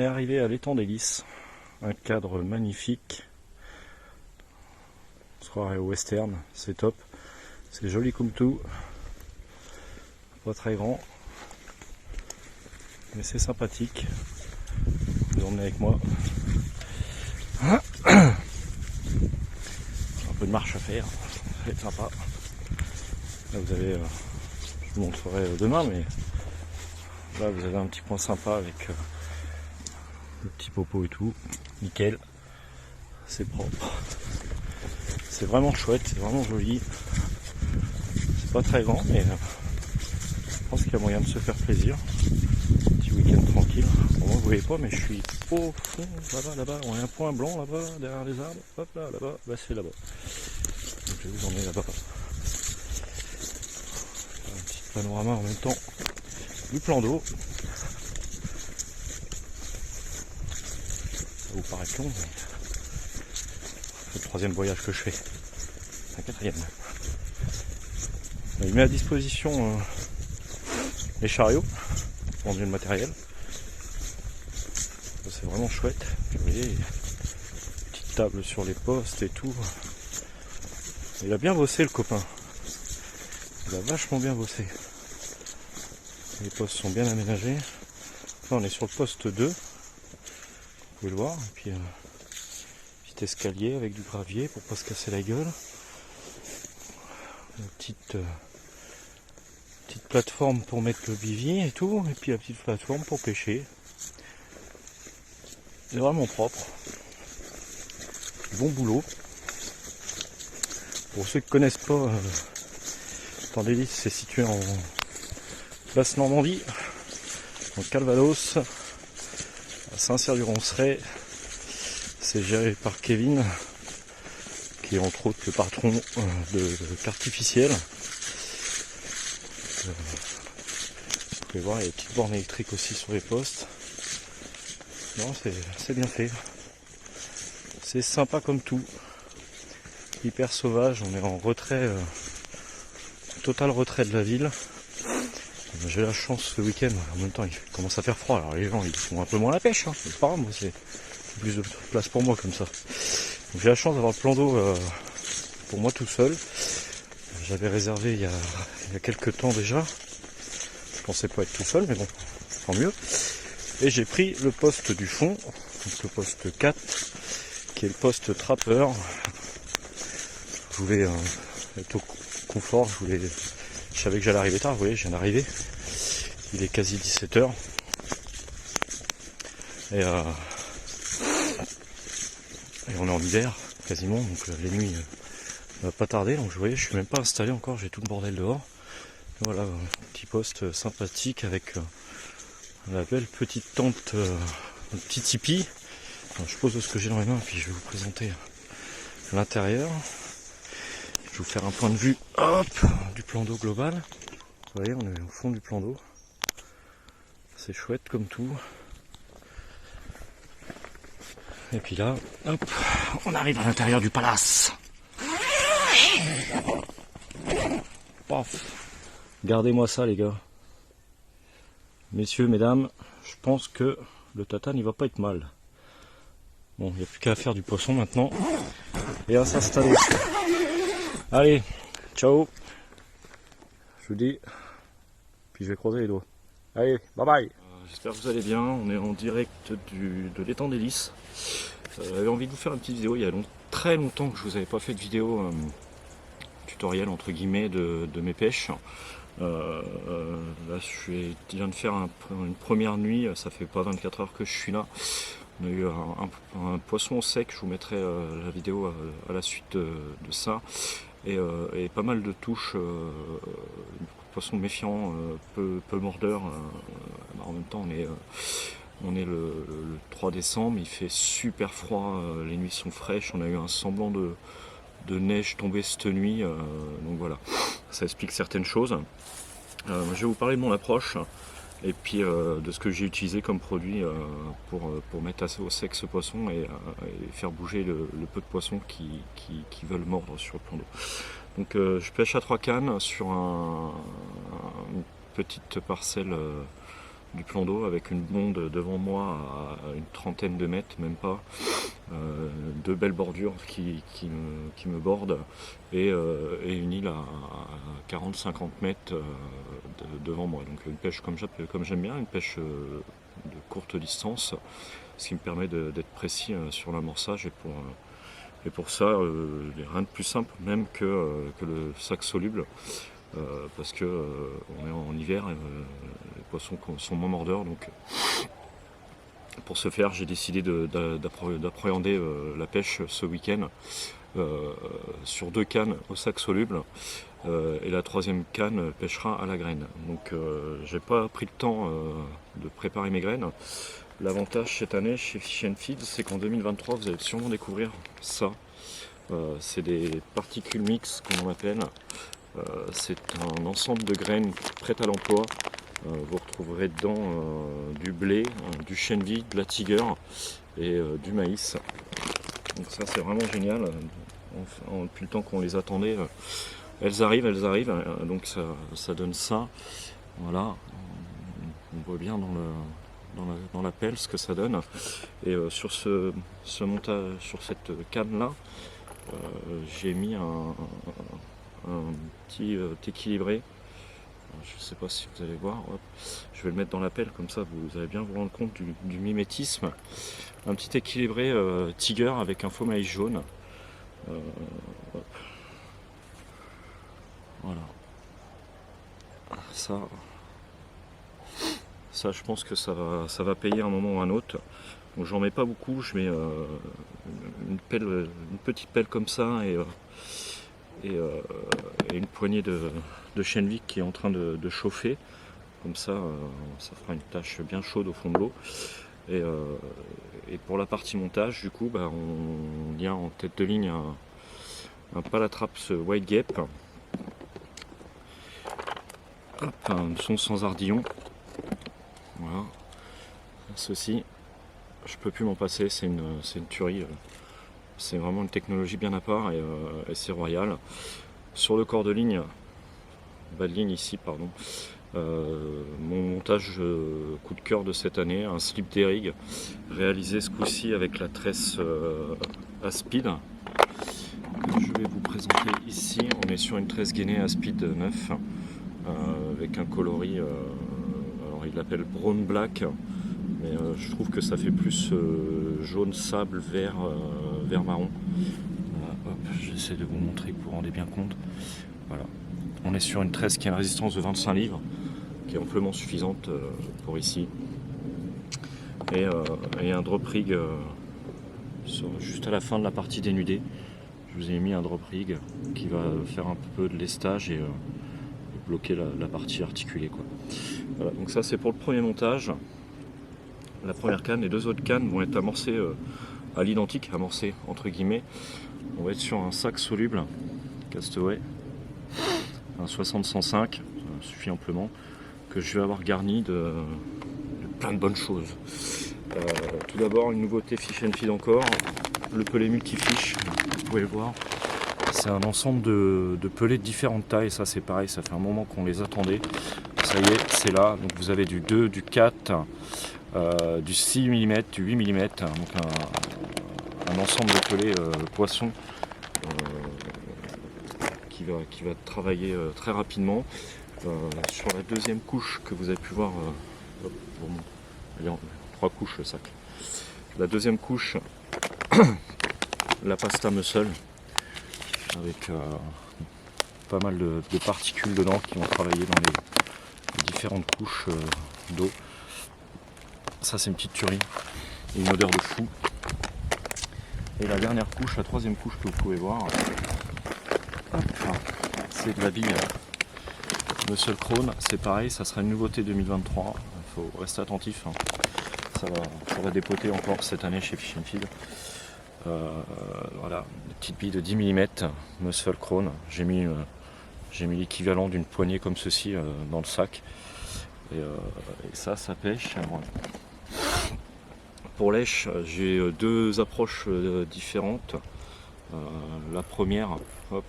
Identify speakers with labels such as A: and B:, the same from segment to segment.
A: est arrivé à l'étang des Lys, un cadre magnifique, soirée au western, c'est top, c'est joli comme tout, pas très grand, mais c'est sympathique. Vous emmenez avec moi. Un peu de marche à faire, ça va être sympa. Là vous avez, je vous montrerai demain, mais là vous avez un petit point sympa avec le petit popo et tout, nickel, c'est propre, c'est vraiment chouette, c'est vraiment joli, c'est pas très grand, mais je pense qu'il y a moyen de se faire plaisir. Petit week-end tranquille. Bon, moi vous voyez pas, mais je suis au fond, là-bas, on a un point blanc là-bas, derrière les arbres, hop là-bas, bah c'est là-bas. Donc je vais vous emmener là-bas. Un petit panorama en même temps du plan d'eau. Ça vous paraît long, mais c'est le troisième voyage que je fais. Un quatrième. Il met à disposition les chariots pour emmener le matériel. C'est vraiment chouette. Vous voyez, petite table sur les postes et tout. Il a bien bossé le copain. Il a vachement bien bossé. Les postes sont bien aménagés. Là on est sur le poste 2. Vous pouvez le voir. Et puis petit escalier avec du gravier pour pas se casser la gueule. Une petite plateforme pour mettre le bivy et tout. Et puis la petite plateforme pour pêcher. C'est vraiment propre. Bon boulot. Pour ceux qui ne connaissent pas, l'étang des Lys, c'est situé en basse Normandie, en Calvados, à Saint-Cyr-du-Ronceret. C'est géré par Kevin, qui est entre autres le patron de Cartificiel. Vous pouvez voir, il y a des petites bornes électriques aussi sur les postes. Non, c'est bien fait. C'est sympa comme tout. Hyper sauvage, on est en retrait, total retrait de la ville. J'ai la chance ce week-end, en même temps il commence à faire froid, alors les gens ils font un peu moins la pêche, hein. C'est pas grave, moi c'est plus de place pour moi comme ça. Donc, j'ai la chance d'avoir le plan d'eau pour moi tout seul. J'avais réservé il y a quelques temps déjà. Je pensais pas être tout seul, mais bon, tant mieux. Et j'ai pris le poste du fond, donc le poste 4, qui est le poste trappeur. Je voulais être au confort, je savais que j'allais arriver tard, vous voyez, je viens d'arriver. Il est quasi 17h. Et on est en hiver, quasiment, donc les nuits va pas tarder. Donc vous voyez, je suis même pas installé encore, j'ai tout le bordel dehors. Et voilà, un petit poste sympathique avec la belle petite tente, un petit tipi. Alors, je pose ce que j'ai dans les mains, puis je vais vous présenter l'intérieur. Je vais vous faire un point de vue, hop, du plan d'eau global. Vous voyez, on est au fond du plan d'eau. C'est chouette comme tout. Et puis là, hop, on arrive à l'intérieur du palace. Paf. Gardez-moi ça les gars. Messieurs, mesdames, je pense que le tatane il va pas être mal. Bon, il n'y a plus qu'à faire du poisson maintenant. Et à s'installer. Allez, ciao. Je vous dis. Puis je vais croiser les doigts. Allez, bye bye. J'espère que vous allez bien. On est en direct de l'étang des Lys. J'avais envie de vous faire une petite vidéo. Il y a très longtemps que je vous avais pas fait de vidéo tutoriel entre guillemets de mes pêches. Là, je viens de faire une première nuit. Ça fait pas 24 heures que je suis là. On a eu un poisson au sec. Je vous mettrai la vidéo à la suite de ça. Et pas mal de touches, poissons méfiants, peu mordeurs. En même temps, on est le 3 décembre, il fait super froid, les nuits sont fraîches, on a eu un semblant de neige tombée cette nuit, donc voilà, ça explique certaines choses. Je vais vous parler de mon approche et puis de ce que j'ai utilisé comme produit pour mettre assez au sec ce poisson et faire bouger le peu de poissons qui veulent mordre sur le plan d'eau. Donc je pêche à 3 cannes sur une petite parcelle du plan d'eau avec une bonde devant moi à une trentaine de mètres, même pas. Deux belles bordures qui me bordent et une île à 40-50 mètres devant moi. Donc une pêche comme j'aime bien, une pêche de courte distance, ce qui me permet d'être précis sur l'amorçage et pour ça, rien de plus simple même que le sac soluble. Parce que on est en hiver et les poissons sont moins mordeurs, donc pour ce faire j'ai décidé d'appréhender la pêche ce week-end sur 2 cannes au sac soluble et la 3e canne pêchera à la graine. Donc j'ai pas pris le temps de préparer mes graines. L'avantage cette année chez Fish & Feed, c'est qu'en 2023 vous allez sûrement découvrir ça. C'est des particules mixtes qu'on appelle. C'est un ensemble de graines prêtes à l'emploi. Vous retrouverez dedans du blé, du chènevis, de la tiger et du maïs. Donc ça c'est vraiment génial. Depuis le temps qu'on les attendait, elles arrivent. Donc ça donne ça. Voilà, on voit bien dans la pelle ce que ça donne. Et sur ce montage, sur cette canne là, j'ai mis un petit équilibré. Je ne sais pas si vous allez voir. Hop. Je vais le mettre dans la pelle, comme ça vous allez bien vous rendre compte du mimétisme. Un petit équilibré tiger avec un faux maïs jaune. Voilà. Ça je pense que ça va payer un moment ou un autre. Donc j'en mets pas beaucoup, je mets une petite pelle comme ça et une poignée de chènevis qui est en train de chauffer. Comme ça, ça fera une tache bien chaude au fond de l'eau. Et pour la partie montage, du coup, on vient en tête de ligne un Palatraps White Gape. Hop, un son sans ardillon. Voilà. Ceci, je peux plus m'en passer, c'est une tuerie. C'est vraiment une technologie bien à part et c'est royal. Sur le corps de ligne, bas de ligne ici, pardon, mon montage coup de cœur de cette année, un slip d'Erig réalisé ce coup-ci avec la tresse Aspid que je vais vous présenter ici. On est sur une tresse gainée Aspid 9 avec un coloris, alors il l'appelle brown black, mais je trouve que ça fait plus jaune sable vert marron. Voilà, hop, j'essaie de vous montrer que vous vous rendez bien compte. Voilà. On est sur une tresse qui a une résistance de 25 livres, qui est amplement suffisante pour ici. Et un drop rig juste à la fin de la partie dénudée. Je vous ai mis un drop rig qui va faire un peu de lestage et bloquer la partie articulée, quoi. Voilà, donc ça c'est pour le premier montage. La première canne, les 2 autres cannes vont être amorcées à l'identique, amorcées entre guillemets. On va être sur un sac soluble Castaway, un 60-105, ça suffit amplement, que je vais avoir garni de plein de bonnes choses. Tout d'abord, une nouveauté Fish & Feed encore, le pelet multifiche, vous pouvez le voir. C'est un ensemble de pelets de différentes tailles, ça c'est pareil, ça fait un moment qu'on les attendait. Ça y est, c'est là, donc vous avez du 2, du 4, du 6 mm, du 8 mm, donc un ensemble de pelets poisson qui va travailler très rapidement. Sur la deuxième couche que vous avez pu voir, il y a 3 couches le sac. La deuxième couche, la pasta muscle, avec pas mal de particules dedans qui vont travailler dans les différentes couches d'eau. Ça c'est une petite tuerie et une odeur de fou. Et la dernière couche, la troisième couche que vous pouvez voir, c'est de la bille Muscle Crown. C'est pareil, ça sera une nouveauté 2023. Il faut rester attentif, hein. Ça va dépoter encore cette année chez Fish & Feed. Voilà, une petite bille de 10 mm Muscle Crown. J'ai mis l'équivalent d'une poignée comme ceci dans le sac. Et ça pêche. Voilà. Pour lèche, j'ai 2 approches différentes. La première, hop,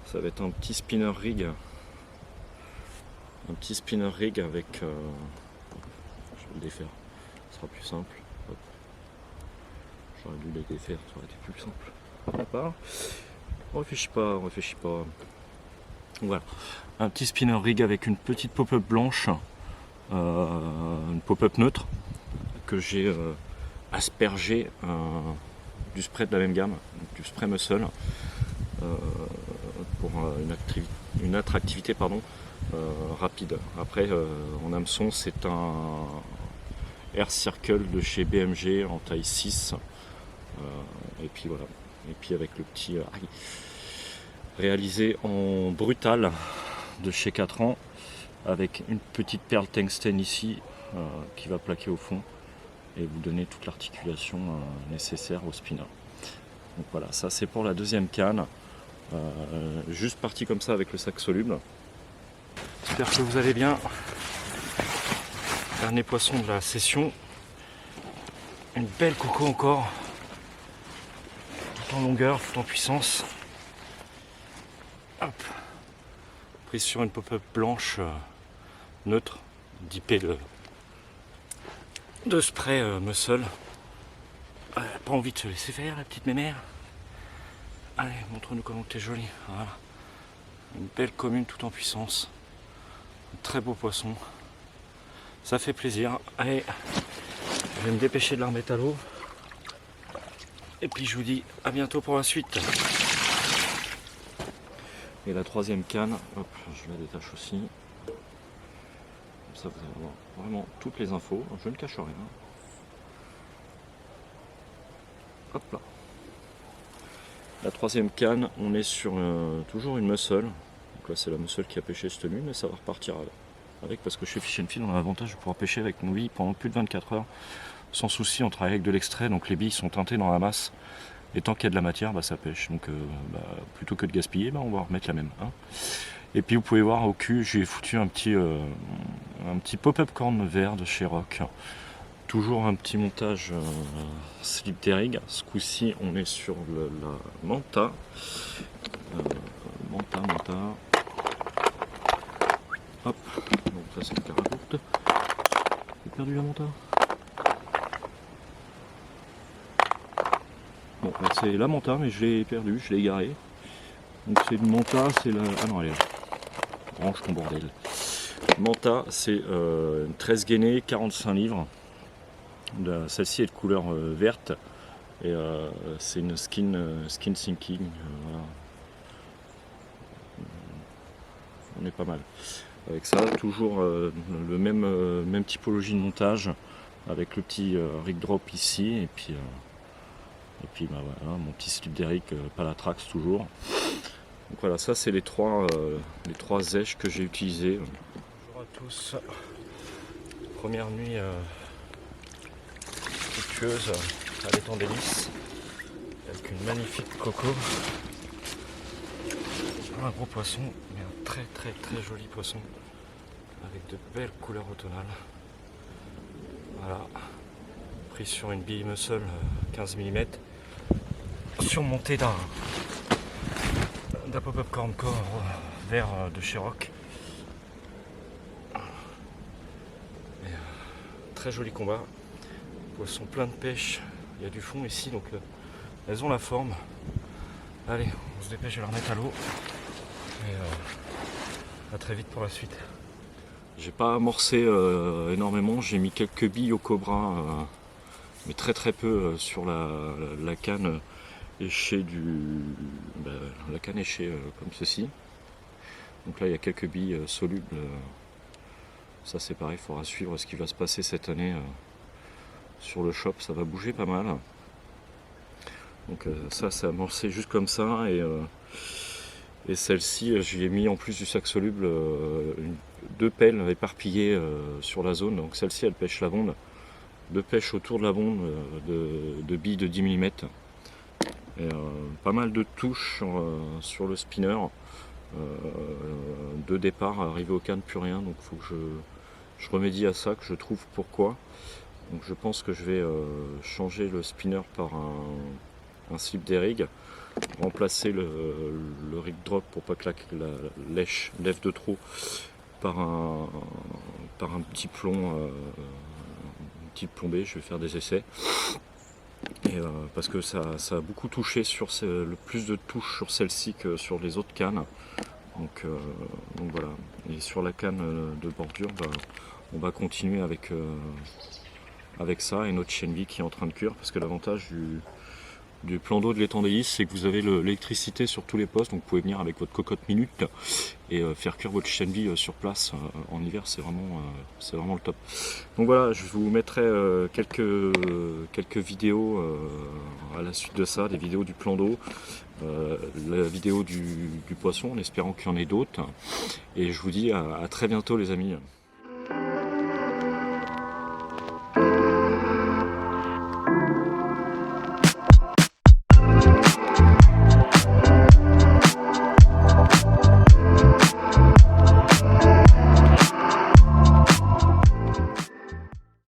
A: ça va être un petit spinner rig un petit spinner rig avec... je vais le défaire, ce sera plus simple. Hop. J'aurais dû les défaire, ça aurait été plus simple. On réfléchit pas, on réfléchit pas. Voilà, un petit spinner rig avec une petite pop-up blanche, une pop-up neutre que j'ai aspergé du spray de la même gamme, du spray muscle, pour une attractivité rapide. Après, en hameçon, c'est un Air Circle de chez BMG en taille 6. Et puis voilà. Et puis avec le petit réalisé en brutal de chez 4 ans, avec une petite perle tungstène ici qui va plaquer au fond et vous donner toute l'articulation nécessaire au spinner. Donc voilà, ça c'est pour la deuxième canne. Juste parti comme ça avec le sac soluble. J'espère que vous allez bien. Dernier poisson de la session. Une belle coco encore. Tout en longueur, tout en puissance. Hop. Prise sur une pop-up blanche neutre, dippée de spray muscle. Pas envie de se laisser faire la petite mémère. Allez, montre-nous comment t'es jolie. Voilà. Une belle commune tout en puissance. Un très beau poisson. Ça fait plaisir. Allez, je vais me dépêcher de la remettre à l'eau. Et puis je vous dis à bientôt pour la suite. Et la troisième canne, hop, je la détache aussi. Comme ça vous allez avoir vraiment toutes les infos. Je ne cache rien. Hop là. La troisième canne, on est sur toujours une muscle. Donc là c'est la muscle qui a pêché cette nuit, mais ça va repartir avec, parce que chez Fish & Feed on a l'avantage de pouvoir pêcher avec nos billes pendant plus de 24 heures sans souci. On travaille avec de l'extrait, donc les billes sont teintées dans la masse. Et tant qu'il y a de la matière, ça pêche. Donc plutôt que de gaspiller, on va remettre la même. Hein. Et puis vous pouvez voir au cul, j'ai foutu un petit pop-up corn vert de chez Rock. Toujours un petit montage slip rig. Ce coup-ci, on est sur la Manta. Manta. Hop. Donc ça c'est le caracourte. J'ai perdu la Manta. Bon, c'est la Manta, mais je l'ai perdu, je l'ai garé. Donc c'est une Manta, c'est la... Ah non, elle est là. Range ton bordel. Manta, c'est une 13 gainée, 45 livres. Celle-ci est de couleur verte. Et c'est une skin sinking. Voilà. On est pas mal. Avec ça, toujours le même typologie de montage. Avec le petit rig drop ici. Et puis voilà, mon petit slip d'Eric Palatrax toujours. Donc voilà, ça c'est les trois zèches que j'ai utilisées. Bonjour à tous. Première nuit fructueuse à l'étang des Lys, avec une magnifique coco. Un gros poisson, mais un très joli poisson, avec de belles couleurs automnales. Voilà, pris sur une bille muscle 15 mm, surmonté d'un pop-up corn vert de chez Rock. Très joli combat. Poisson plein de pêche. Il y a du fond ici, donc elles ont la forme. Allez, on se dépêche de la remettre à l'eau. Et à très vite pour la suite. J'ai pas amorcé énormément. J'ai mis quelques billes au cobra, mais très peu sur la canne. Éché la canne échée comme ceci. Donc là il y a quelques billes solubles. Ça c'est pareil, il faudra suivre ce qui va se passer cette année sur le shop, ça va bouger pas mal. Donc ça c'est amorcé juste comme ça, et celle-ci j'y ai mis en plus du sac soluble deux pelles éparpillées sur la zone. Donc celle-ci elle pêche la bonde, deux pêches autour de la bonde de billes de 10 mm. Et, pas mal de touches sur le spinner, de départ, arrivé au canne, plus rien, donc il faut que je remédie à ça, que je trouve pourquoi. Donc je pense que je vais changer le spinner par un slip des rigs, remplacer le rig drop pour pas que la lèche lève de trop par un petit plomb, une petite plombée. Je vais faire des essais. Et parce que ça a beaucoup touché sur le plus de touches sur celle-ci que sur les autres cannes. Donc voilà. Et sur la canne de bordure, on va continuer avec ça et notre chaîne vie qui est en train de cuire, parce que l'avantage du plan d'eau de l'étang des Lys, c'est que vous avez l'électricité sur tous les postes, donc vous pouvez venir avec votre cocotte minute et faire cuire votre chaîne vie sur place en hiver. C'est vraiment le top. Donc voilà, je vous mettrai quelques vidéos à la suite de ça, des vidéos du plan d'eau, la vidéo du poisson, en espérant qu'il y en ait d'autres. Et je vous dis à très bientôt les amis.